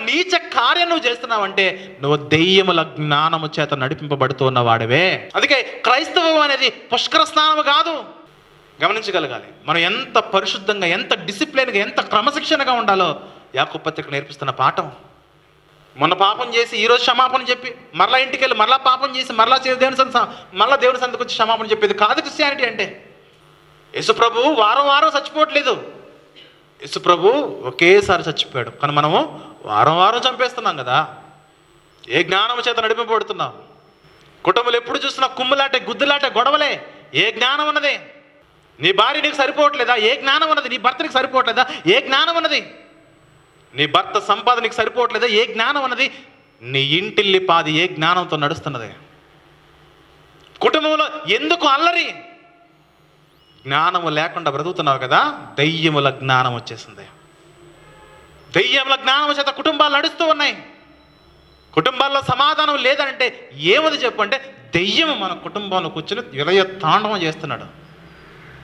నీచ కార్యం నువ్వు చేస్తున్నావంటే నువ్వు దెయ్యముల జ్ఞానము చేత నడిపింపబడుతూ ఉన్న వాడివే. అందుకే క్రైస్తవం అనేది పుష్కర స్నానం కాదు. గమనించగలగాలి మనం ఎంత పరిశుద్ధంగా, ఎంత డిసిప్లిన్గా, ఎంత క్రమశిక్షణగా ఉండాలో యాకోబు పత్రిక నేర్పిస్తున్న పాఠం. మొన్న పాపం చేసి ఈరోజు క్షమాపణ చెప్పి మరలా ఇంటికి వెళ్ళి మరలా పాపం చేసి మరలా దేవుని సంతకు వచ్చి క్షమాపణ చెప్పేది కాదు క్రిస్టియానిటీ అంటే. యేసుప్రభు వారం వారం చచ్చిపోవట్లేదు. యేసుప్రభు ఒకేసారి చచ్చిపోయాడు, కానీ మనము వారం వారం చంపేస్తున్నాం కదా. ఏ జ్ఞానం చేత నడిపబడుతున్నాం? కుటుంబాలు ఎప్పుడు చూసినా కుమ్ములాటే, గుద్దులాటే, గొడవలే. ఏ జ్ఞానం ఉన్నది? నీ భార్య నీకు సరిపోవట్లేదా? ఏ జ్ఞానం ఉన్నది? నీ భర్త నీకు సరిపోవట్లేదా? ఏ జ్ఞానం ఉన్నది? నీ భర్త సంపాదనకి సరిపోవట్లేదా? ఏ జ్ఞానం ఉన్నది? నీ ఇంటిల్లి పాది ఏ జ్ఞానంతో నడుస్తున్నది? కుటుంబంలో ఎందుకు అల్లరి? జ్ఞానము లేకుండా బ్రతుకుతున్నావు కదా. దెయ్యముల జ్ఞానం వచ్చేసింది. దెయ్యముల జ్ఞానం చేత కుటుంబాలు నడుస్తూ ఉన్నాయి. కుటుంబాల్లో సమాధానం లేదంటే ఏమది చెప్పు అంటే, దెయ్యము మన కుటుంబంలో కూర్చొని విలయ తాండవం చేస్తున్నాడు.